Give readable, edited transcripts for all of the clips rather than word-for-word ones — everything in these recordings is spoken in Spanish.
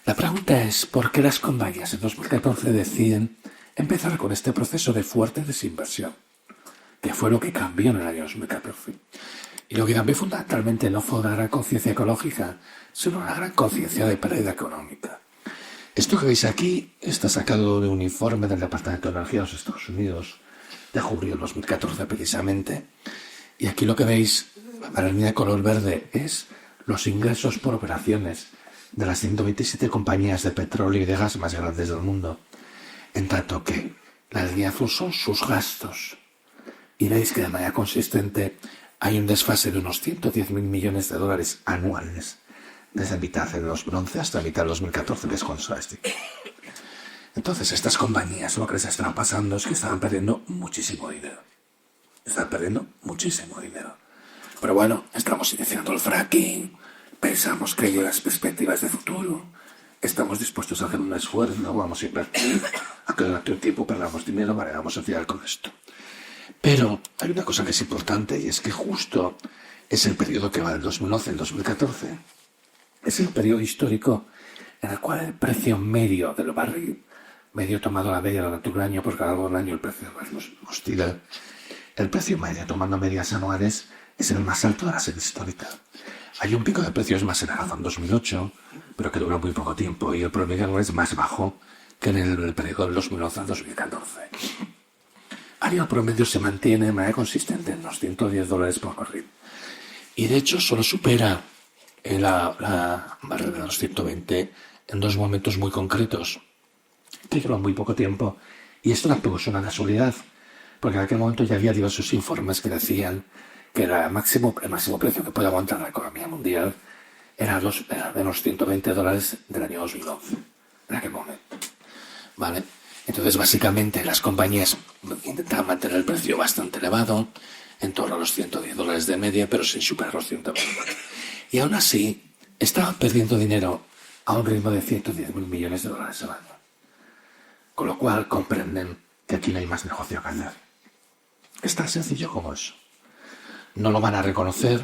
La pregunta es ¿por qué las compañías en 2014 deciden empezar con este proceso de fuerte desinversión? Que fue lo que cambió en el año 2014. Y lo que cambió fundamentalmente no fue una gran conciencia ecológica, sino una gran conciencia de pérdida económica. Esto que veis aquí está sacado de un informe del Departamento de Energía de los Estados Unidos, de julio de 2014 precisamente. Y aquí lo que veis, para la línea de color verde, es los ingresos por operaciones de las 127 compañías de petróleo y de gas más grandes del mundo, en tanto que la línea azul son sus gastos. Y veis que de manera consistente hay un desfase de unos 110.000 millones de dólares anuales, desde mitad del 2011 hasta mitad del 2014, que es cuando sale este. Entonces, estas compañías lo que les están pasando es que estaban perdiendo muchísimo dinero. Están perdiendo muchísimo dinero. Pero bueno, estamos iniciando el fracking, pensamos que hay las perspectivas de futuro, estamos dispuestos a hacer un esfuerzo, vamos a invertir, aunque durante un tiempo perdamos dinero, vale, vamos a tirar con esto. Pero hay una cosa que es importante y es que justo es el periodo que va del 2011 al 2014. Es el periodo histórico en el cual el precio medio del barril, medio tomado la media durante un año, porque a lo largo del año el precio del barril oscila, el precio medio tomando medias anuales es el más alto de la serie histórica. Hay un pico de precios más elevado en 2008, pero que dura muy poco tiempo, y el promedio anual es más bajo que en el periodo del 2011 al 2014. El promedio se mantiene de manera consistente en los $110 por barril. Y de hecho solo supera la barrera de los 120 en dos momentos muy concretos, que llevan muy poco tiempo. Y esto tampoco es una casualidad, porque en aquel momento ya había diversos informes que decían que el máximo precio que puede aguantar la economía mundial era de los $120 del año 2011, en aquel momento. ¿Vale? Entonces, básicamente, las compañías intentaban mantener el precio bastante elevado, en torno a los $110 de media, pero sin superar los 120. Y aún así, estaban perdiendo dinero a un ritmo de 110.000 millones de dólares al año. Con lo cual, comprenden que aquí no hay más negocio que hacer. Es tan sencillo como eso. No lo van a reconocer,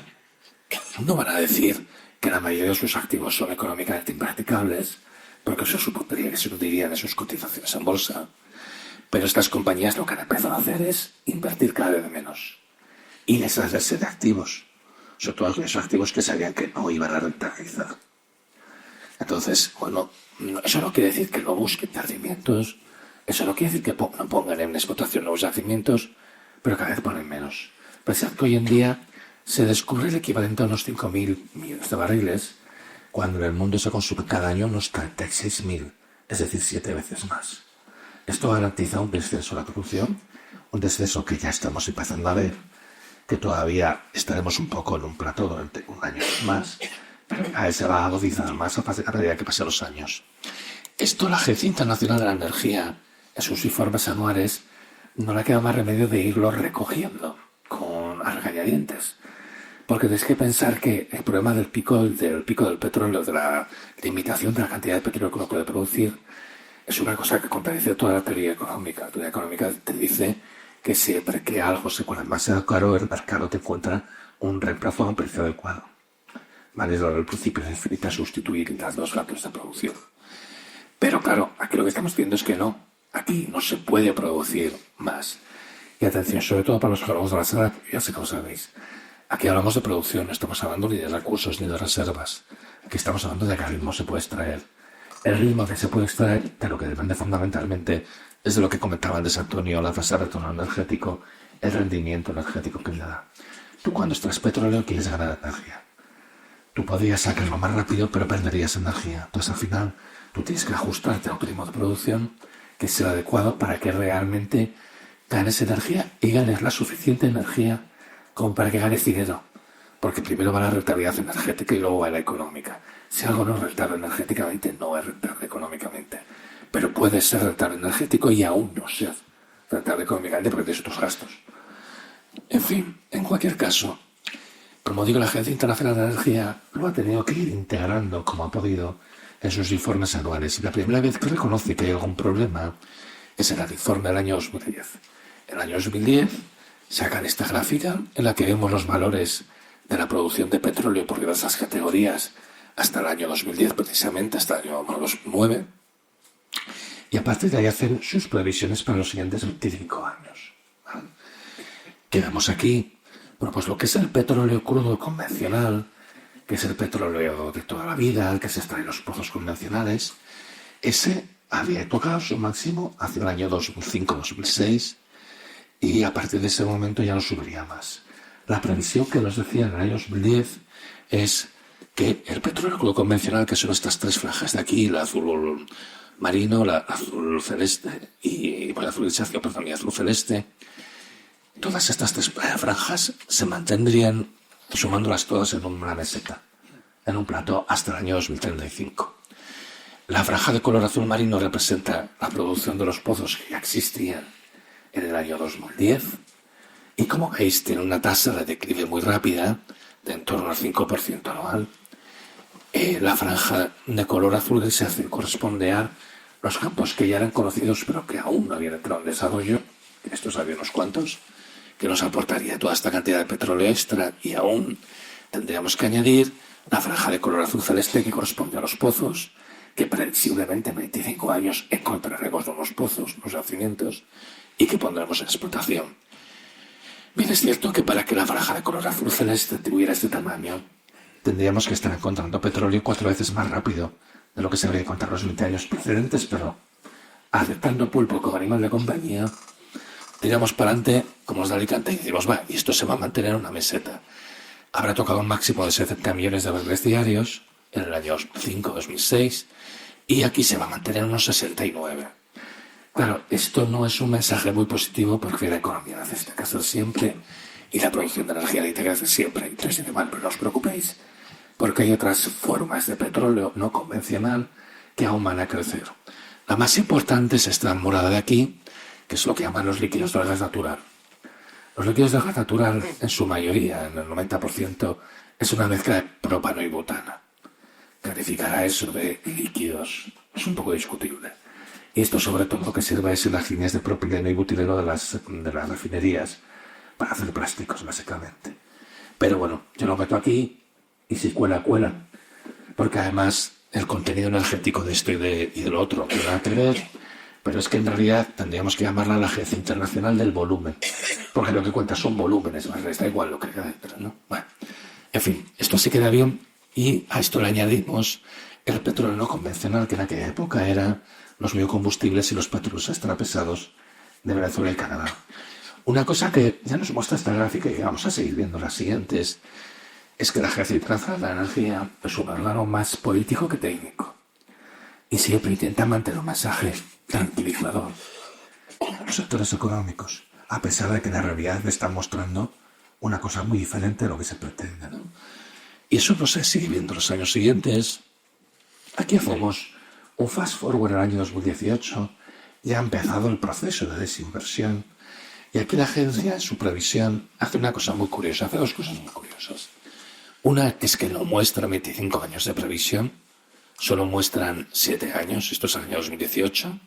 no van a decir que la mayoría de sus activos son económicamente impracticables, porque eso supondría que se hundirían en sus cotizaciones en bolsa. Pero estas compañías lo que han empezado a hacer es invertir cada vez menos y deshacerse de activos, sobre todo aquellos activos que sabían que no iban a rentabilizar. Entonces, bueno, eso no quiere decir que no busquen yacimientos, eso no quiere decir que no pongan en explotación nuevos yacimientos, pero cada vez ponen menos. Pensad que hoy en día se descubre el equivalente a unos 5.000 millones de barriles, cuando en el mundo se consume cada año unos 36.000, es decir, 7 veces más. Esto garantiza un descenso de la producción, un descenso que ya estamos empezando a ver, que todavía estaremos un poco en un plató durante un año más, pero cada vez se va a agudizar más a medida que pasen los años. Esto la Agencia Internacional de la Energía, en sus informes anuales, no le queda más remedio de irlo recogiendo con a regañadientes. Porque tenéis que pensar que el problema del pico del petróleo, de la limitación de la cantidad de petróleo que uno puede producir, es una cosa que contradice toda la teoría económica. La teoría económica te dice que siempre que algo se pone demasiado caro, el mercado te encuentra un reemplazo a un precio adecuado. ¿Vale? Es el principio de infinita sustituir las dos ratios de producción. Pero claro, aquí lo que estamos viendo es que no. Aquí no se puede producir más. Y atención, sobre todo para los geólogos de la sala, ya sé que lo sabéis. Aquí hablamos de producción, no estamos hablando ni de recursos ni de reservas. Aquí estamos hablando de qué ritmo se puede extraer. El ritmo que se puede extraer, de lo que depende fundamentalmente, es de lo que comentaba antes Antonio, la fase de retorno energético, el rendimiento energético que le da. Tú cuando extraes petróleo quieres ganar energía. Tú podrías sacarlo más rápido, pero perderías energía. Entonces al final tú tienes que ajustarte a un ritmo de producción que sea adecuado para que realmente ganes energía y ganes la suficiente energía como para que ganes dinero, porque primero va la rentabilidad energética y luego va la económica. Si algo no es rentable energéticamente, no es rentable económicamente, pero puede ser rentable energético y aún no ser rentable económicamente porque tienes otros gastos. En fin, en cualquier caso, como digo, la Agencia Internacional de Energía lo ha tenido que ir integrando como ha podido en sus informes anuales, y la primera vez que reconoce que hay algún problema es en el informe del año 2010. En el año 2010 sacan esta gráfica en la que vemos los valores de la producción de petróleo por diversas categorías hasta el año 2010 precisamente, hasta el año 2009, y a partir de ahí hacen sus previsiones para los siguientes 25 años. ¿Vale? ¿Qué vemos aquí? Bueno, pues lo que es el petróleo crudo convencional, que es el petróleo de toda la vida, el que se extrae en los pozos convencionales, ese había tocado su máximo hacia el año 2005-2006 y a partir de ese momento ya no subiría más. La previsión que nos decía en el año 2010 es que el petróleo crudo convencional, que son estas tres franjas de aquí, la azul marino, la azul celeste y bueno, azul grisáceo, perdón, y azul celeste, todas estas tres franjas se mantendrían, sumándolas todas en una meseta, en un plato hasta el año 2035. La franja de color azul marino representa la producción de los pozos que ya existían en el año 2010 y, como veis, tiene una tasa de declive muy rápida de en torno al 5% anual. La franja de color azul grisáceo corresponde a los campos que ya eran conocidos pero que aún no habían entrado en desarrollo. Estos había unos cuantos que nos aportaría toda esta cantidad de petróleo extra, y aún tendríamos que añadir la franja de color azul celeste que corresponde a los pozos, que previsiblemente en 25 años encontraremos nuevos pozos, nuevos yacimientos, y que pondremos en explotación. Bien, es cierto que para que la franja de color azul celeste tuviera este tamaño, tendríamos que estar encontrando petróleo 4 veces más rápido de lo que se habría encontrado en los 20 años precedentes, pero aceptando pulpo como animal de compañía, tiramos para adelante como los de Alicante y decimos, va, y esto se va a mantener en una meseta. Habrá tocado un máximo de 70 millones de barriles diarios en el año 2005-2006 y aquí se va a mantener unos 69. Claro, esto no es un mensaje muy positivo porque la economía necesita crecer siempre y la producción de energía necesita crecer siempre. Entonces, pero no os preocupéis porque hay otras formas de petróleo no convencional que aún van a crecer. La más importante es esta morada de aquí, que es lo que llaman los líquidos de gas natural. Los líquidos de gas natural, en su mayoría, en el 90%, es una mezcla de propano y butano. Calificar eso de líquidos es un poco discutible. Y esto sobre todo lo que sirve es en las líneas de propileno y butileno de las refinerías para hacer plásticos, básicamente. Pero bueno, yo lo meto aquí y si cuela, cuela. Porque además el contenido energético de esto y de lo otro no va a tener, pero es que en realidad tendríamos que llamarla la Agencia Internacional del Volumen. Porque lo que cuenta son volúmenes, más les da igual lo que queda dentro, ¿no? Bueno, en fin, esto sí queda bien. Y a esto le añadimos el petróleo no convencional, que en aquella época eran los biocombustibles y los petróleos extrapesados de Venezuela y Canadá. Una cosa que ya nos muestra esta gráfica y vamos a seguir viendo las siguientes, es que la Agencia Internacional de la Energía es un órgano más político que técnico y siempre intenta mantener un mensaje tranquilizador en los sectores económicos, a pesar de que la realidad le está mostrando una cosa muy diferente de lo que se pretende, ¿no? Y eso no se sigue viendo en los años siguientes. Aquí hacemos un fast forward al año 2018. Ya ha empezado el proceso de desinversión. Y aquí la agencia, en su previsión, hace una cosa muy curiosa. Hace dos cosas muy curiosas. Una es que no muestra 25 años de previsión. Solo muestran 7 años. Esto es el año 2018.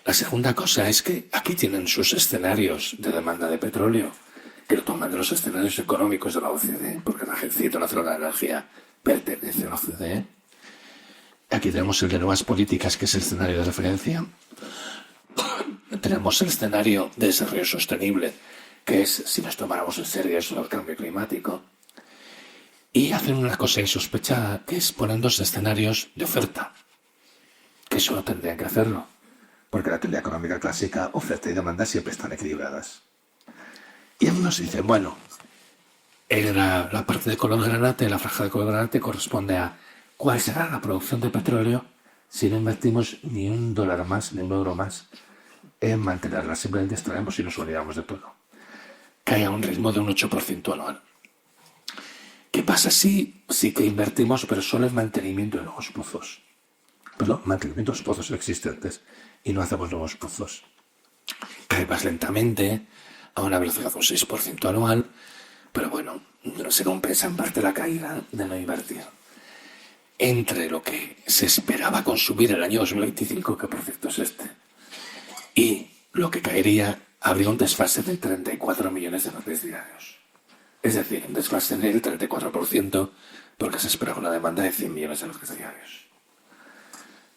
La segunda cosa es que aquí tienen sus escenarios de demanda de petróleo, que lo toman de los escenarios económicos de la OCDE, porque la Agencia Internacional de la Energía pertenece a la OCDE. Aquí tenemos el de nuevas políticas, que es el escenario de referencia. Tenemos el escenario de desarrollo sostenible, que es si nos tomáramos en serio eso del cambio climático. Y hacen una cosa insospechada, que es poner dos escenarios de oferta, que eso no tendrían que hacerlo, porque la teoría económica clásica, oferta y demanda siempre están equilibradas. Y algunos dicen, bueno, la parte de color granate, la franja de color granate corresponde a cuál será la producción de petróleo si no invertimos ni $1 más, ni €1 más en mantenerla. Simplemente extraemos y nos olvidamos de todo. Que haya un ritmo de un 8% anual. ¿Qué pasa si sí que invertimos, pero solo en mantenimiento de nuevos pozos? Perdón, mantenimiento de los pozos existentes y no hacemos nuevos pozos. Cae más lentamente, a una velocidad de un 6% anual, pero bueno, no se compensa en parte la caída de no invertir. Entre lo que se esperaba consumir el año 2025, que por cierto es este, y lo que caería, habría un desfase de 34 millones de barriles diarios. Es decir, un desfase del 34% porque se esperaba una demanda de 100 millones de litros diarios.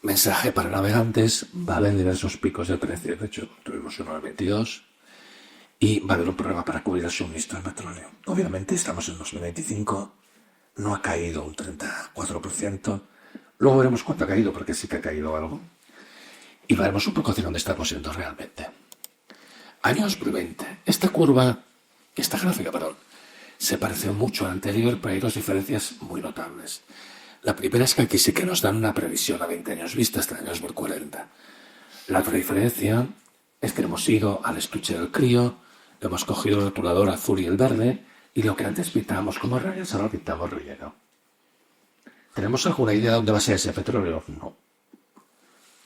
Mensaje para navegantes: va a haber diversos picos de precio. De hecho, tuvimos uno en el 22 y va a haber un problema para cubrir el suministro de petróleo. Obviamente estamos en 2025, no ha caído un 34%. Luego veremos cuánto ha caído, porque sí que ha caído algo. Y veremos un poco hacia dónde estamos yendo realmente. Año 2020. Esta gráfica, se parece mucho a la anterior, pero hay dos diferencias muy notables. La primera es que aquí sí que nos dan una previsión a 20 años vista hasta el año 2040. La otra diferencia es que hemos ido al estuche del crío, hemos cogido el rotulador azul y el verde, y lo que antes pintábamos como rayas ahora pintamos relleno. ¿Tenemos alguna idea de dónde va a ser ese petróleo? No.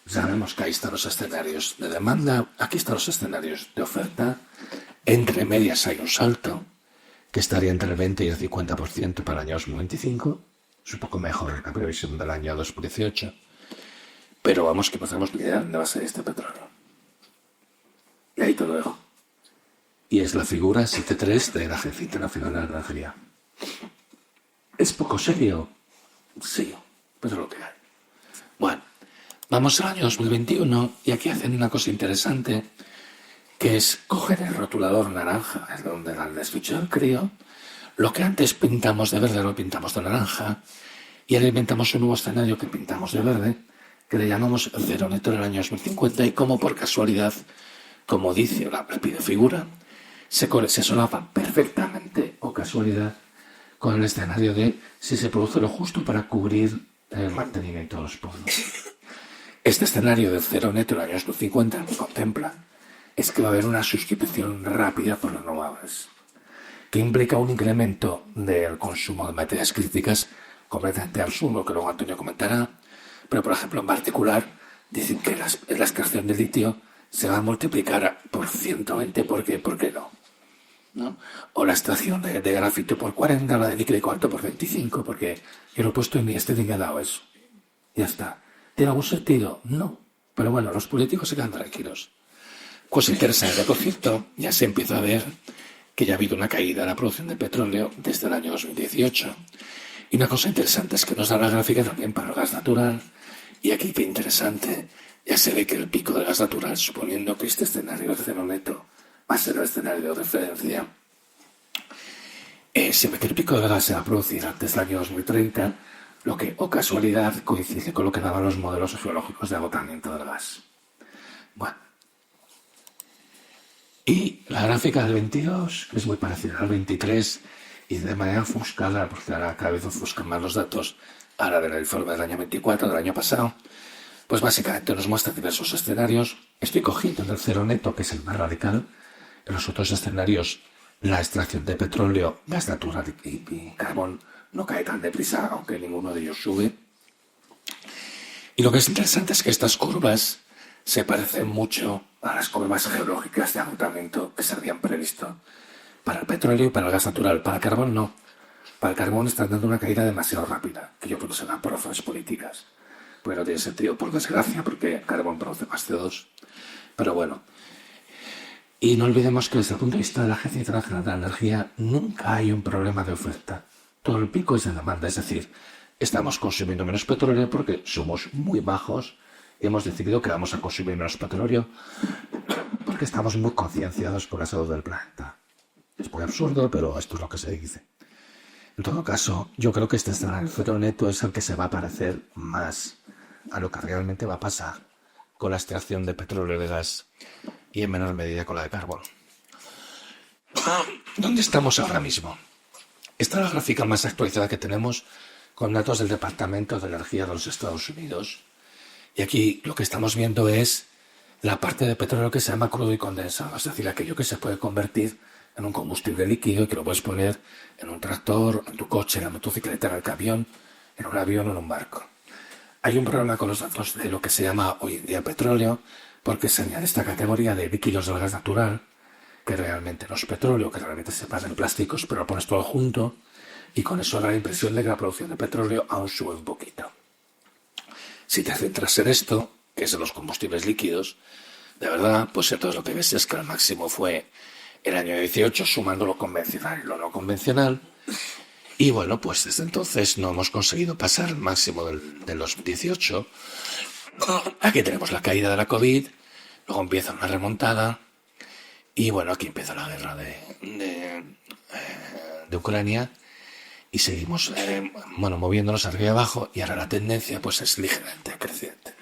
Sabemos que ahí están los escenarios de demanda, aquí están los escenarios de oferta. Entre medias hay un salto que estaría entre el 20 y el 50% para el año 2025. Es un poco mejor la previsión del año 2018. Pero vamos, que no tenemos ni idea de dónde va a ser este petróleo. Y ahí te lo dejo. Y es la figura 7.3 de la Agencia Internacional de la Energía. ¿Es poco serio? Sí, pero es lo que hay. Bueno, vamos al año 2021 y aquí hacen una cosa interesante, que es coger el rotulador naranja, es donde da el estuche del crío, lo que antes pintamos de verde lo pintamos de naranja, y ahora inventamos un nuevo escenario que pintamos de verde, que le llamamos cero neto en el año 2050, y como por casualidad, como dice la propia figura, se solapa perfectamente, o casualidad, con el escenario de si se produce lo justo para cubrir el mantenimiento de los pozos. Este escenario del cero neto en el año 2050 contempla es que va a haber una sustitución rápida por renovables, que implica un incremento del consumo de materias críticas completamente absurdo, que luego Antonio comentará, pero por ejemplo en particular dicen que la extracción de litio se va a multiplicar por 120, ¿por qué no? O la extracción de grafito por 40, la de níquel y cuarto por 25, porque yo lo he puesto en mi estética, he dado eso. Ya está. ¿Tiene algún sentido? No. Pero bueno, los políticos se quedan tranquilos. Cosa interesante, por cierto, ya se empieza a ver que ya ha habido una caída en la producción de petróleo desde el año 2018. Y una cosa interesante es que nos da la gráfica también para el gas natural. Y aquí, qué interesante, ya se ve que el pico del gas natural, suponiendo que este escenario de cero neto va a ser el escenario de referencia, se ve que el pico del gas se va a producir antes del año 2030, lo que, o casualidad, coincide con lo que daban los modelos geológicos de agotamiento del gas. Bueno. Y la gráfica del 22 es muy parecida al 23 y de manera ofuscada, porque ahora cada vez ofuscan más los datos, ahora del informe del año 24, del año pasado, pues básicamente nos muestra diversos escenarios. Estoy cogiendo el cero neto, que es el más radical. En los otros escenarios, la extracción de petróleo, gas natural y carbón no cae tan deprisa, aunque ninguno de ellos sube. Y lo que es interesante es que estas curvas se parecen mucho a las curvas geológicas de agotamiento que se habían previsto para el petróleo y para el gas natural. Para el carbón no. Para el carbón están dando una caída demasiado rápida, que yo creo que se dan por razones políticas. Pues no tiene sentido, por desgracia, porque el carbón produce más CO2. Pero bueno. Y no olvidemos que desde el punto de vista de la Agencia Internacional de la Energía nunca hay un problema de oferta. Todo el pico es de demanda, es decir, estamos consumiendo menos petróleo porque somos muy bajos y hemos decidido que vamos a consumir menos petróleo porque estamos muy concienciados por la salud del planeta. Es muy absurdo, pero esto es lo que se dice. En todo caso, yo creo que este escenario cero neto es el que se va a parecer más a lo que realmente va a pasar con la extracción de petróleo y de gas y en menor medida con la de carbón. ¿Dónde estamos ahora mismo? Esta es la gráfica más actualizada que tenemos con datos del Departamento de Energía de los Estados Unidos. Y aquí lo que estamos viendo es la parte de petróleo que se llama crudo y condensado, es decir, aquello que se puede convertir en un combustible líquido y que lo puedes poner en un tractor, en tu coche, en la motocicleta, en el camión, en un avión o en un barco. Hay un problema con los datos de lo que se llama hoy en día petróleo, porque se añade esta categoría de líquidos del gas natural, que realmente no es petróleo, que realmente se pasa en plásticos, pero lo pones todo junto, y con eso da la impresión de que la producción de petróleo aún sube un poquito. Si te centras en esto, que es de los combustibles líquidos, de verdad, pues entonces lo que ves es que el máximo fue el año 18, sumando lo convencional y lo no convencional, Y bueno, pues desde entonces no hemos conseguido pasar el máximo del 2018. Aquí tenemos la caída de la COVID, luego empieza una remontada y bueno, aquí empieza la guerra de Ucrania y seguimos moviéndonos arriba y abajo, y ahora la tendencia pues es ligeramente creciente.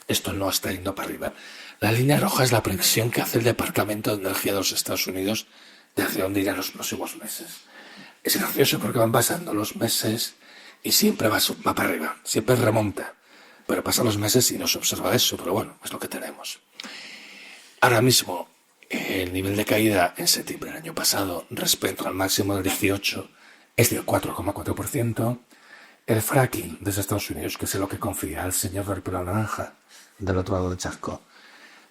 Esto no está yendo para arriba. La línea roja es la previsión que hace el Departamento de Energía de los Estados Unidos de hacia dónde irán los próximos meses. Es gracioso porque van pasando los meses y siempre va para arriba, siempre remonta. Pero pasan los meses y no se observa eso, pero bueno, es lo que tenemos. Ahora mismo, el nivel de caída en septiembre del año pasado respecto al máximo del 18 es del 4,4%. El fracking desde Estados Unidos, que es lo que confía el señor del pelo naranja del otro lado del charco,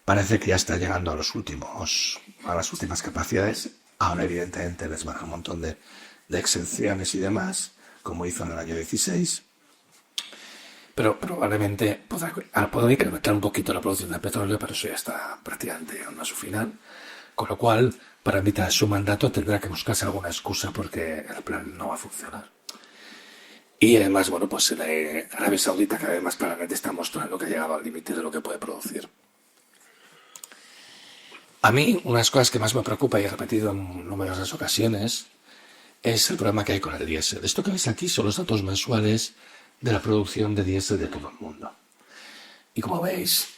parece que ya está llegando a las últimas capacidades. Ahora evidentemente les baja un montón de exenciones y demás, como hizo en el año 16. Pero probablemente podrá incrementar un poquito la producción de petróleo, pero eso ya está prácticamente a su final. Con lo cual, para evitar su mandato tendrá que buscarse alguna excusa porque el plan no va a funcionar. Y además, bueno, pues Arabia Saudita cada vez más claramente está mostrando que ha llegado al límite de lo que puede producir. A mí, una de las cosas que más me preocupa y he repetido en numerosas ocasiones es el problema que hay con el diésel. Esto que veis aquí son los datos mensuales de la producción de diésel de todo el mundo. Y como veis,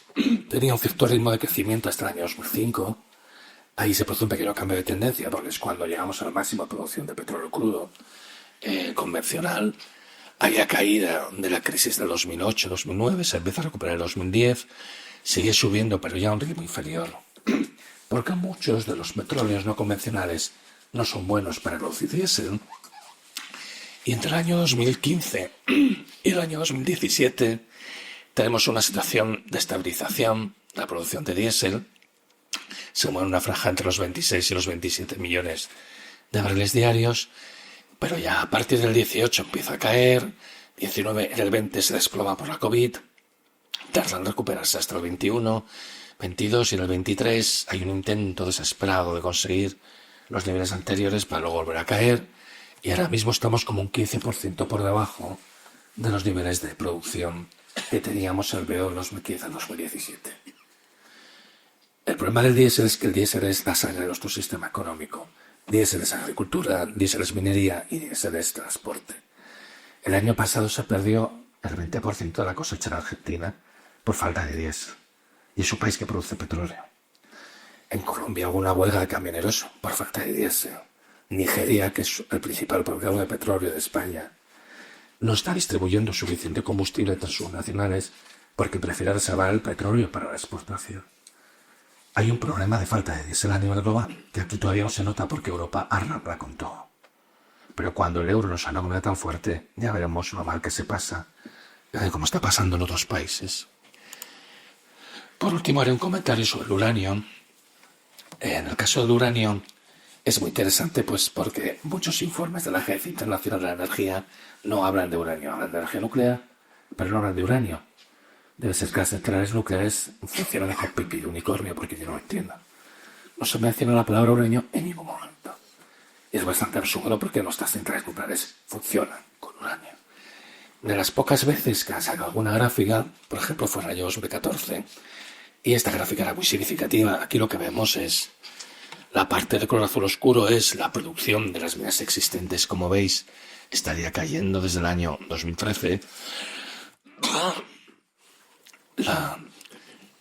tenía un cierto ritmo de crecimiento hasta el año 2005. Ahí se produce un pequeño cambio de tendencia, porque es cuando llegamos al máximo de producción de petróleo crudo convencional. Hay caída de la crisis del 2008-2009, se empieza a recuperar el 2010, sigue subiendo, pero ya a un ritmo inferior, porque muchos de los petróleos no convencionales no son buenos para producir diésel. Y entre el año 2015 y el año 2017 tenemos una situación de estabilización de la producción de diésel. Se mueve una franja entre los 26 y los 27 millones de barriles diarios, pero ya a partir del 18 empieza a caer, 19 en el 20 se desploma por la COVID, tarda en recuperarse hasta el 21, 22 y en el 23 hay un intento desesperado de conseguir los niveles anteriores para luego volver a caer, y ahora mismo estamos como un 15% por debajo de los niveles de producción que teníamos el verano 2015-2017. El problema del diésel es que el diésel es la sangre de nuestro sistema económico. Diésel es agricultura, diésel es minería y diésel es transporte. El año pasado se perdió el 20% de la cosecha en Argentina por falta de diésel. Y es un país que produce petróleo. En Colombia hubo una huelga de camioneros por falta de diésel. Nigeria, que es el principal productor de petróleo de España, no está distribuyendo suficiente combustible entre sus nacionales porque prefiere reservar el petróleo para la exportación. Hay un problema de falta de diésel a nivel global, que aquí todavía no se nota porque Europa arrastra con todo. Pero cuando el euro no se anomala tan fuerte, ya veremos lo mal que se pasa, como está pasando en otros países. Por último, haré un comentario sobre el uranio. En el caso del uranio es muy interesante, pues porque muchos informes de la Agencia Internacional de la Energía no hablan de uranio, hablan de energía nuclear, pero no hablan de uranio. Debe ser que las centrales nucleares funcionan con pipi de unicornio, porque yo no lo entiendo. No se menciona la palabra uranio en ningún momento. Y es bastante absurdo porque nuestras centrales nucleares funcionan con uranio. De las pocas veces que ha sacado alguna gráfica, por ejemplo, fue en el año 2014, y esta gráfica era muy significativa. Aquí lo que vemos es la parte de color azul oscuro, es la producción de las minas existentes. Como veis, estaría cayendo desde el año 2013.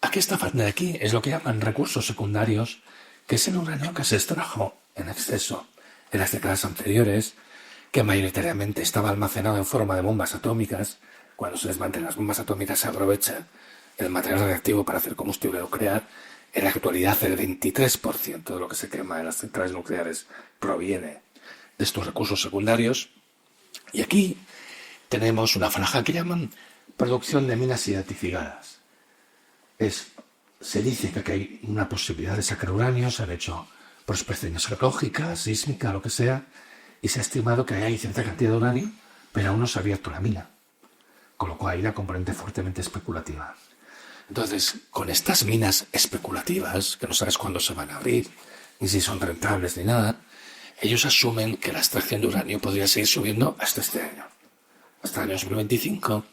Aquí esta parte de aquí es lo que llaman recursos secundarios, que es el uranio que se extrajo en exceso en las décadas anteriores, que mayoritariamente estaba almacenado en forma de bombas atómicas. Cuando se desmantelan las bombas atómicas se aprovecha el material radiactivo para hacer combustible nuclear. En la actualidad el 23% de lo que se quema en las centrales nucleares proviene de estos recursos secundarios. Y aquí tenemos una franja que llaman producción de minas identificadas. Se dice que hay una posibilidad de sacar uranio, se han hecho prospecciones geológicas, sísmica, lo que sea, y se ha estimado que hay cierta cantidad de uranio, pero aún no se ha abierto la mina, con lo cual hay una componente fuertemente especulativa. Entonces, con estas minas especulativas, que no sabes cuándo se van a abrir, ni si son rentables ni nada, ellos asumen que la extracción de uranio podría seguir subiendo hasta este año, hasta el año 2025.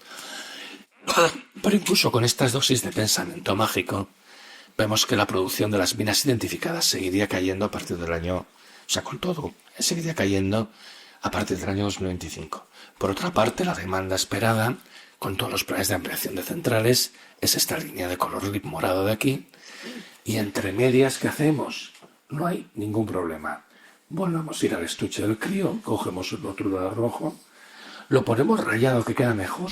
Pero incluso con estas dosis de pensamiento mágico, vemos que la producción de las minas identificadas seguiría cayendo a partir del año, o sea, con todo, seguiría cayendo a partir del año 2025. Por otra parte, la demanda esperada, con todos los planes de ampliación de centrales, es esta línea de color morado de aquí. Y entre medias, ¿qué hacemos? No hay ningún problema. Volvemos a ir al estuche del crío, cogemos el rotulador rojo, lo ponemos rayado que queda mejor,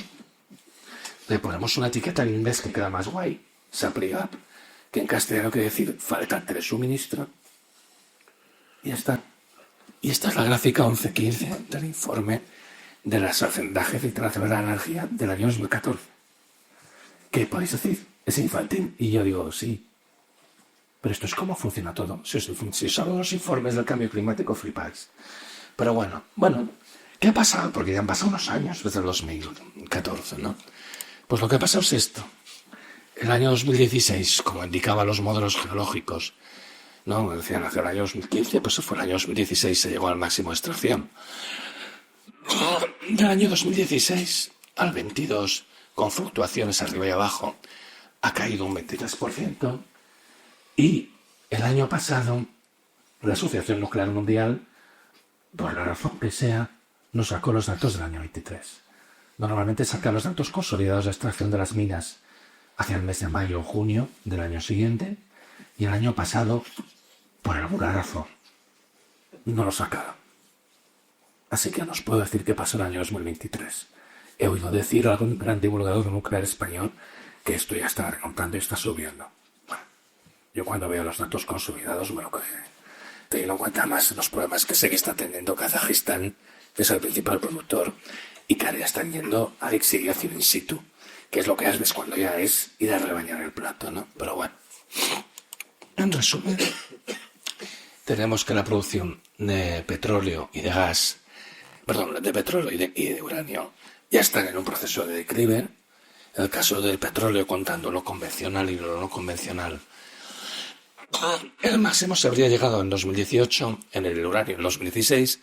le ponemos una etiqueta en inglés que queda más guay, supply up, que en castellano quiere decir faltante de suministro, y ya está. Y esta es la gráfica 1115 del informe de las Agendas Internacionales de la Energía del año 2014. ¿Qué podéis decir? ¿Es infantil? Y yo digo, sí. Pero esto es cómo funciona todo. Si os hablo de los informes del cambio climático, flipáis. Pero bueno, ¿qué ha pasado? Porque ya han pasado unos años desde el 2014, ¿no? Pues lo que ha pasado es esto. El año 2016, como indicaban los modelos geológicos, ¿no? Decían hacia el año 2015, pues fue el año 2016, se llegó al máximo de extracción. Del año 2016 al 22, con fluctuaciones arriba y abajo, ha caído un 23%. Y el año pasado, la Asociación Nuclear Mundial, por la razón que sea, nos sacó los datos del año 23. Normalmente saca los datos consolidados de extracción de las minas hacia el mes de mayo o junio del año siguiente, y el año pasado, por alguna razón, no lo sacaron. Así que no os puedo decir qué pasó en el año 2023. He oído decir a algún gran divulgador nuclear español que esto ya está remontando y está subiendo. Bueno, yo cuando veo los datos consolidados me lo creo. Teniendo en cuenta más los problemas que sé que está teniendo Kazajistán, que es el principal productor, y que ahora ya están yendo a exiliación in situ, que es lo que haces cuando ya es ir a rebañar el plato, ¿no? Pero bueno, en resumen, tenemos que la producción de petróleo y de gas, de petróleo y de uranio, ya están en un proceso de declive. En el caso del petróleo, contando lo convencional y lo no convencional, el máximo se habría llegado en 2018, en el uranio en 2016,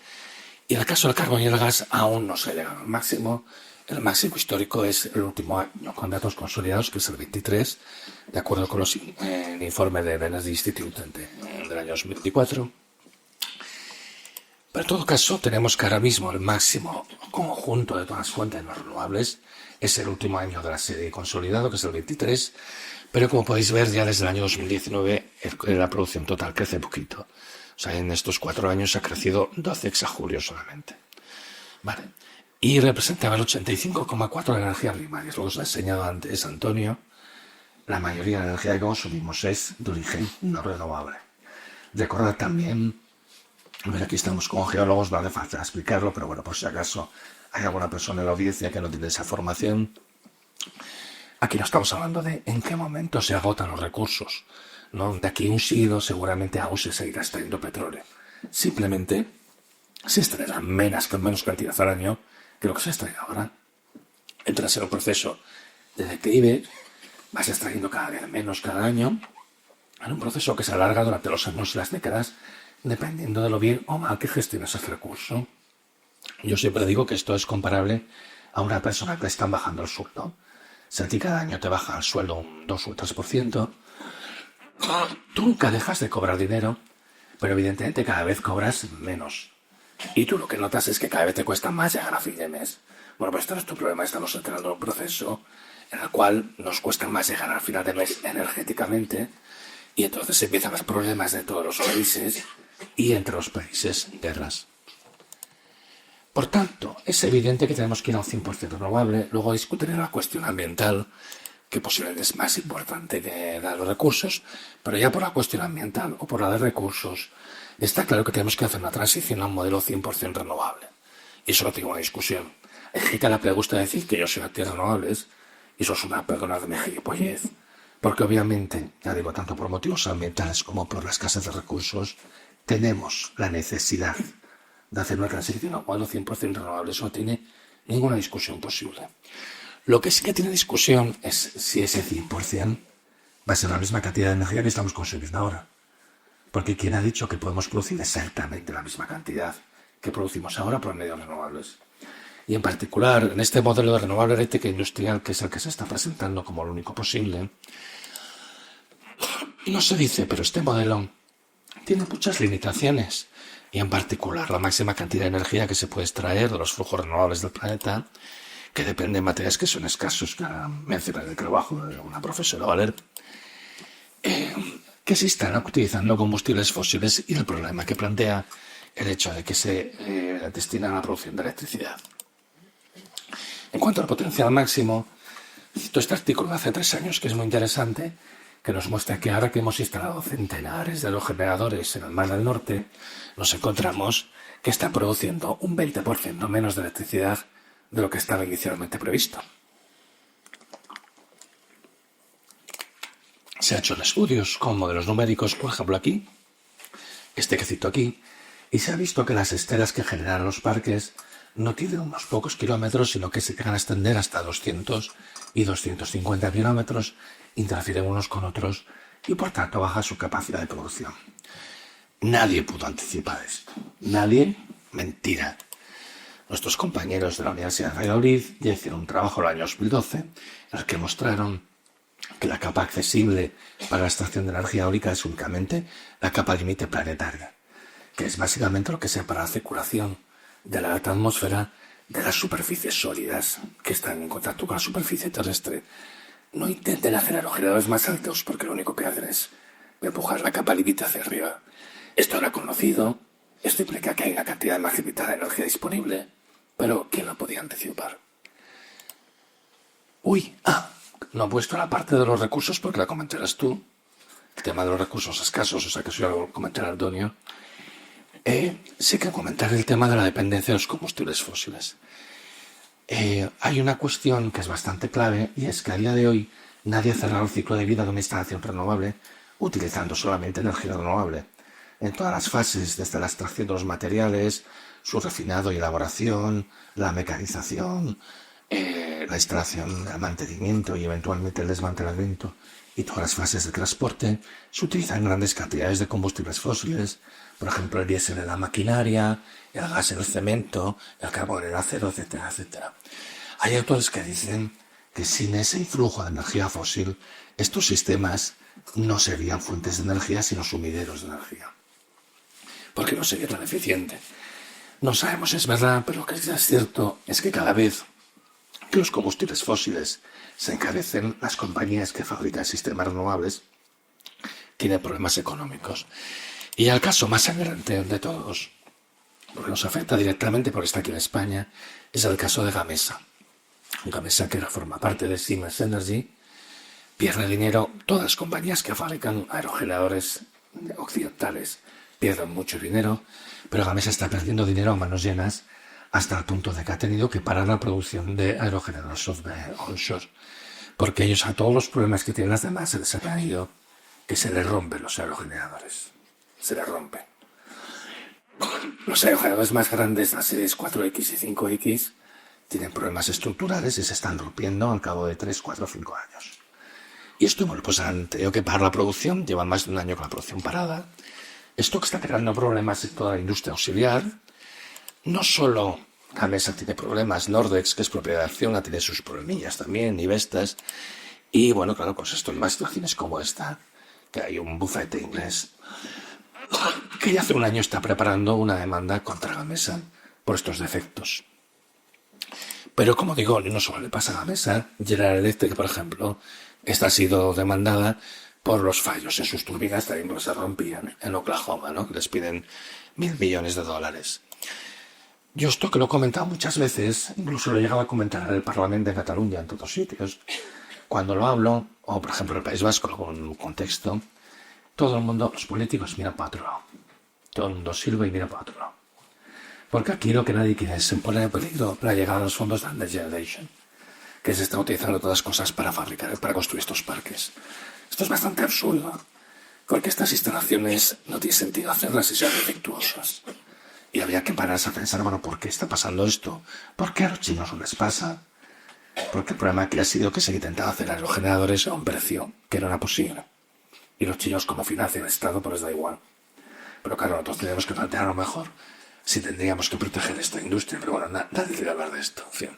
y en el caso del carbón y el gas aún no se ha llegado al máximo. El máximo histórico es el último año, con datos consolidados, que es el 23, de acuerdo con el informe de Energy Institute del año 2024. Pero en todo caso, tenemos que ahora mismo el máximo conjunto de todas las fuentes no renovables es el último año de la serie consolidado, que es el 23, pero como podéis ver, ya desde el año 2019 la producción total crece poquito. O sea, en estos 4 años ha crecido 12 exajulios solamente. Vale. Y representaba el 85,4% de la energía primaria. Lo que os he enseñado antes, Antonio. La mayoría de la energía que consumimos es de origen no renovable. Recordad también, aquí estamos con geólogos, no hace falta explicarlo, pero bueno, por si acaso hay alguna persona en la audiencia que no tiene esa formación. Aquí no estamos hablando de en qué momento se agotan los recursos, ¿no? De aquí a un siglo seguramente aún se seguirá extrayendo petróleo. Simplemente se extraerá menos cantidad al año que lo que se extrae ahora. Entras en un proceso de declive, vas extrayendo cada vez menos cada año, en un proceso que se alarga durante los años y las décadas, dependiendo de lo bien o mal que gestiones ese recurso. Yo siempre digo que esto es comparable a una persona que le están bajando el sueldo. Si a ti cada año te baja el sueldo un 2 o un 3%, tú nunca dejas de cobrar dinero, pero evidentemente cada vez cobras menos. Y tú lo que notas es que cada vez te cuesta más llegar a fin de mes. Bueno, pues este no es tu problema. Estamos entrando en un proceso en el cual nos cuesta más llegar al final de mes energéticamente, y entonces empiezan los problemas de todos los países y entre los países guerras. Por tanto, es evidente que tenemos que ir a un 100% renovable. Luego discutiré la cuestión ambiental, que posiblemente es más importante que dar los recursos, pero ya por la cuestión ambiental o por la de recursos, está claro que tenemos que hacer una transición a un modelo 100% renovable. Y eso no tengo una discusión. Hay gente a la que le gusta decir que yo soy antirrenovables, y eso es una, perdonadme, gilipollez, porque obviamente, ya digo, tanto por motivos ambientales como por la escasez de recursos, tenemos la necesidad de hacer una transición a un modelo 100% renovable. Eso no tiene ninguna discusión posible. Lo que sí que tiene discusión es si ese 100% va a ser la misma cantidad de energía que estamos consumiendo ahora. Porque ¿quién ha dicho que podemos producir exactamente la misma cantidad que producimos ahora por medios renovables? Y en particular, en este modelo de renovable eléctrica industrial, que es el que se está presentando como lo único posible, no se dice, pero este modelo tiene muchas limitaciones. Y en particular, la máxima cantidad de energía que se puede extraer de los flujos renovables del planeta, que depende de materiales que son escasos, que mencioné en el trabajo de una profesora Valer, que se están utilizando combustibles fósiles y el problema que plantea el hecho de que se destinan a la producción de electricidad. En cuanto al potencial máximo, cito este artículo de hace 3 años que es muy interesante, que nos muestra que ahora que hemos instalado centenares de aerogeneradores en el Mar del Norte, nos encontramos que está produciendo un 20% menos de electricidad de lo que estaba inicialmente previsto. Se ha hecho estudios con modelos numéricos, por ejemplo aquí, este que cito aquí, y se ha visto que las esteras que generan los parques no tienen unos pocos kilómetros, sino que se llegan a extender hasta 200 y 250 kilómetros, interfieren unos con otros y por tanto baja su capacidad de producción. Nadie pudo anticipar esto. Nadie, mentira. Nuestros compañeros de la Universidad de Valladolid ya hicieron un trabajo en el año 2012 en el que mostraron que la capa accesible para la extracción de energía eólica es únicamente la capa límite planetaria, que es básicamente lo que separa la circulación de la alta atmósfera de las superficies sólidas que están en contacto con la superficie terrestre. No intenten hacer aerogeneradores más altos porque lo único que hacen es empujar la capa límite hacia arriba. Esto era conocido, esto implica que hay una cantidad más limitada de energía disponible, pero ¿quién lo podía anticipar? No he puesto la parte de los recursos porque la comentarás tú. El tema de los recursos escasos, o sea que eso ya lo comentará Antonio. Sí que comentar el tema de la dependencia de los combustibles fósiles. Hay una cuestión que es bastante clave y es que a día de hoy nadie ha cerrado el ciclo de vida de una instalación renovable utilizando solamente energía renovable. En todas las fases, desde la extracción de los materiales, su refinado y elaboración, la mecanización, la instalación, el mantenimiento y eventualmente el desmantelamiento y todas las fases de transporte, se utilizan grandes cantidades de combustibles fósiles, por ejemplo el diésel en la maquinaria, el gas en el cemento, el carbón en el acero, etcétera, etcétera. Hay autores que dicen que sin ese influjo de energía fósil, estos sistemas no serían fuentes de energía sino sumideros de energía, porque no sería tan eficiente. No sabemos si es verdad, pero lo que es cierto es que cada vez que los combustibles fósiles se encarecen, las compañías que fabrican sistemas renovables tienen problemas económicos. Y el caso más sangrante de todos, porque nos afecta directamente porque está aquí en España, es el caso de Gamesa. Gamesa, que forma parte de Siemens Energy, pierde dinero. Todas las compañías que fabrican aerogeneradores occidentales pierden mucho dinero, pero Gamesa está perdiendo dinero a manos llenas hasta el punto de que ha tenido que parar la producción de aerogeneradores onshore, porque ellos a todos los problemas que tienen las demás se les ha caído que se les rompen los aerogeneradores. Se les rompen. Los aerogeneradores más grandes, las series 4X y 5X, tienen problemas estructurales y se están rompiendo al cabo de 3, 4, 5 años. Y esto, bueno, pues han tenido que parar la producción, llevan más de un año con la producción parada. Esto que está creando problemas en toda la industria auxiliar. No solo Gamesa tiene problemas, Nordex, que es propiedad de Acciona, tiene sus problemillas también, y Vestas. Y bueno, claro, pues esto en más situaciones como esta, que hay un bufete inglés que ya hace un año está preparando una demanda contra Gamesa por estos defectos. Pero como digo, no solo le pasa a Gamesa, General Electric, por ejemplo, esta ha sido demandada por los fallos en sus turbinas, también se rompían en Oklahoma, ¿no? Que les piden $1.000 millones. Yo esto que lo he comentado muchas veces, incluso lo he llegado a comentar en el Parlamento de Cataluña, en todos sitios. Cuando lo hablo, o por ejemplo en el País Vasco, con un contexto, todo el mundo, los políticos, miran para otro lado. Todo el mundo sirve y mira para otro lado. Porque aquí lo que nadie quiere es poner en peligro la llegada a los fondos de Next Generation, que se están utilizando todas las cosas para construir estos parques. Esto es bastante absurdo, porque estas instalaciones no tiene sentido hacerlas si son defectuosas. Y habría que pararse a pensar, bueno, ¿por qué está pasando esto? ¿Por qué a los chinos no les pasa? Porque el problema aquí ha sido que se intentaba hacer aerogeneradores a un precio que no era posible. Y los chinos, como financian el Estado, pues les da igual. Pero claro, nosotros tenemos que plantear a lo mejor si tendríamos que proteger esta industria, pero bueno, nadie quiere hablar de esto. En fin.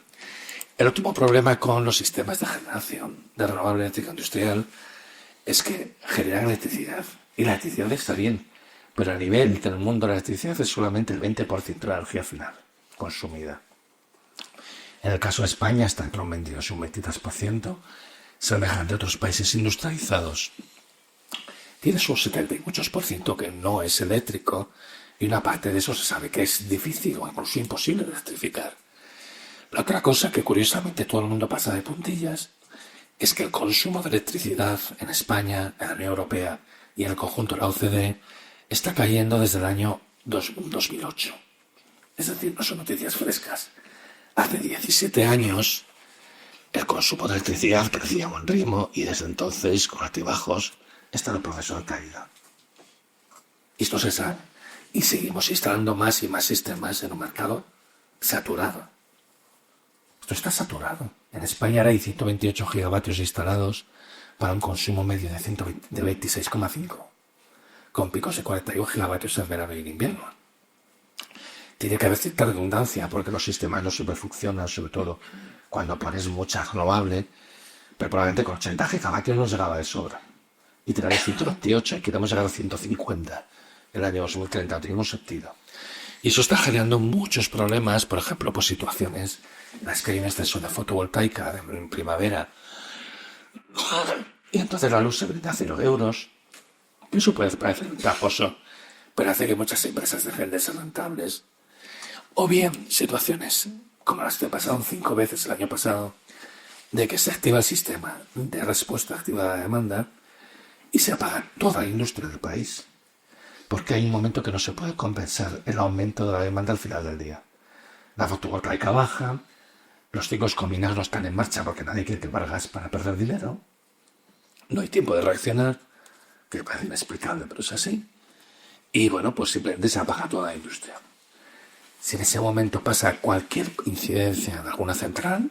El último problema con los sistemas de generación de renovable eléctrica industrial es que generan electricidad. Y la electricidad está bien, pero a nivel del mundo la electricidad es solamente el 20% de la energía final consumida. En el caso de España está entre un 22 y un 23%, semejante a otros países industrializados. Tienes un 70 y muchos por ciento que no es eléctrico, y una parte de eso se sabe que es difícil o incluso imposible de electrificar. La otra cosa que curiosamente todo el mundo pasa de puntillas es que el consumo de electricidad en España, en la Unión Europea y en el conjunto de la OCDE está cayendo desde el año 2008. Es decir, no son noticias frescas. Hace 17 años el consumo de electricidad crecía a buen ritmo y desde entonces, con altibajos, está en el proceso de caída. Y esto se sabe. Y seguimos instalando más y más sistemas en un mercado saturado. Esto está saturado. En España ahora hay 128 gigavatios instalados para un consumo medio de 26,5, con picos de 41 gigavatios en verano y en invierno. Tiene que haber cierta redundancia porque los sistemas no siempre funcionan, sobre todo cuando pones mucha renovable, pero probablemente con 80 gigavatios nos llegaba de sobra. Y tenemos 128 y queremos llegar a 150 el año 2030, no tiene ningún sentido. Y eso está generando muchos problemas, por ejemplo, pues situaciones en las que hay un exceso de fotovoltaica en primavera y entonces la luz se brinda a 0 euros. Eso puede parecer ventajoso, pero hace que muchas empresas dejen de ser rentables. O bien situaciones como las que pasaron 5 veces el año pasado, de que se activa el sistema de respuesta activa a la demanda y se apaga toda la industria del país, porque hay un momento que no se puede compensar el aumento de la demanda al final del día. La fotovoltaica baja, los ciclos combinados no están en marcha porque nadie quiere quemar gas para perder dinero, no hay tiempo de reaccionar, que parece inexplicable, pero es así, y bueno, pues simplemente se apaga toda la industria. Si en ese momento pasa cualquier incidencia en alguna central,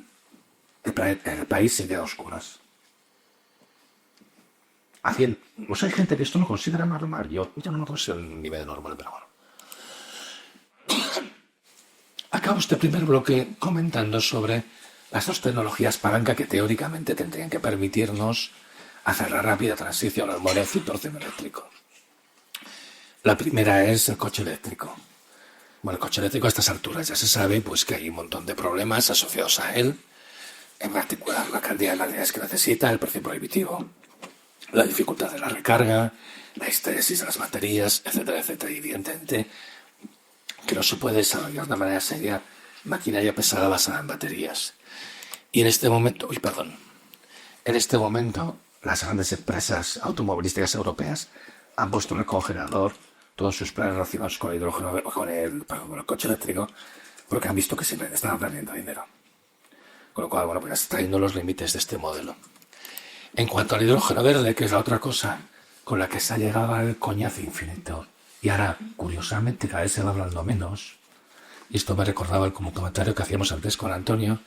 el país se queda a oscuras. Pues hay gente que esto no considera normal. Yo no lo considero un nivel normal, pero bueno. Acabo este primer bloque comentando sobre las dos tecnologías palanca que teóricamente tendrían que permitirnos hacer la rápida transición al modelo 100% eléctrico. La primera es el coche eléctrico. Bueno, el coche eléctrico a estas alturas ya se sabe pues que hay un montón de problemas asociados a él, en particular la cantidad de baterías que necesita, el precio prohibitivo, la dificultad de la recarga, la histeresis de las baterías, etcétera, etcétera. Y evidentemente que no se puede desarrollar de manera seria maquinaria pesada basada en baterías. Y en este momento, las grandes empresas automovilísticas europeas han puesto en el congelador todos sus planes relacionados con el hidrógeno, con el coche eléctrico, porque han visto que siempre están perdiendo dinero. Con lo cual, bueno, pues está trayendo los límites de este modelo. En cuanto al hidrógeno verde, que es la otra cosa con la que se ha llegado al coñazo infinito, y ahora, curiosamente, cada vez se va hablando menos, y esto me recordaba el comentario que hacíamos antes con Antonio,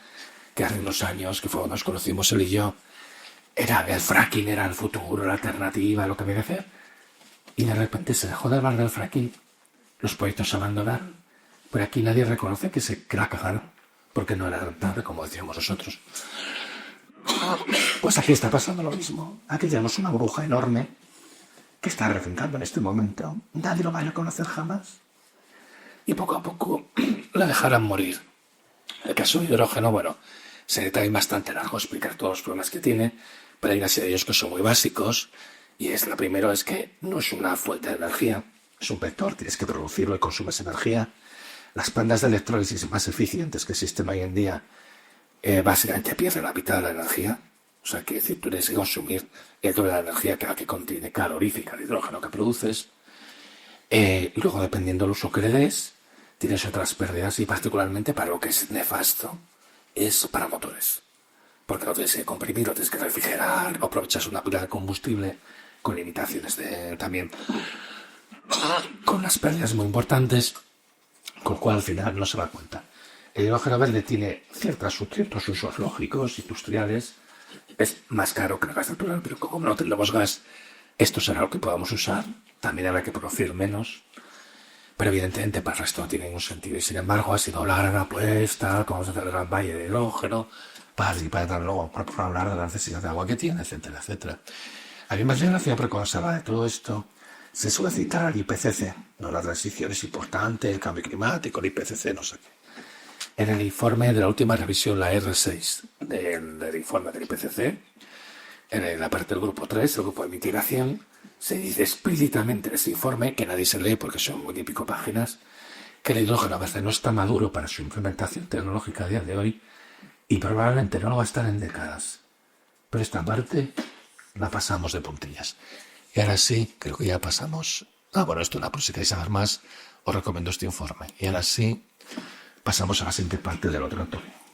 que hace unos años, que fue cuando nos conocimos él y yo, el fracking era el futuro, la alternativa, lo que había que hacer, y de repente se dejó de hablar del fracking, los proyectos se abandonaron, pero aquí nadie reconoce que la cagaron, porque no era rentable, como decíamos nosotros. Pues aquí está pasando lo mismo. Aquí tenemos una burbuja enorme que está reventando en este momento. Nadie lo va a reconocer jamás. Y poco a poco la dejarán morir. El caso del hidrógeno, bueno, se detalle bastante largo explicar todos los problemas que tiene, pero hay una serie de ellos que son muy básicos. Y la primera es que no es una fuente de energía, es un vector, tienes que producirlo y consumes energía. Las plantas de electrólisis más eficientes que existen hoy en día básicamente pierden la mitad de la energía. O sea, que decir, tú tienes que consumir el doble de la energía que contiene calorífica el hidrógeno que produces. Y luego, dependiendo del uso que le des, tienes otras pérdidas, y particularmente para lo que es nefasto es para motores. Porque lo tienes que comprimir, lo tienes que refrigerar, o aprovechas una pila de combustible con limitaciones también, con unas pérdidas muy importantes, con lo cual al final no se da cuenta. El hidrógeno verde tiene ciertos usos lógicos, industriales, es más caro que el gas natural, pero como no tenemos gas, esto será lo que podamos usar también habrá que producir menos, pero evidentemente para el resto no tiene ningún sentido. Y sin embargo ha sido la gran apuesta, como vamos a hacer el gran valle de hidrógeno, para luego para hablar de la necesidad de agua que tiene, etcétera, etcétera. A mí más bien siempre cuando se habla de todo esto, se suele citar al IPCC, no, la transición es importante, el cambio climático, el IPCC, no sé qué. En el informe de la última revisión, la R6 del informe del IPCC, en la parte del grupo 3, el grupo de mitigación, se dice explícitamente en ese informe, que nadie se lee porque son muy y pico páginas, que el hidrógeno a veces no está maduro para su implementación tecnológica a día de hoy y probablemente no lo va a estar en décadas. Pero esta parte la pasamos de puntillas. Y ahora sí, creo que ya pasamos... bueno, esto por si queréis saber más, os recomiendo este informe. Y ahora sí, pasamos a la siguiente parte del otro autor.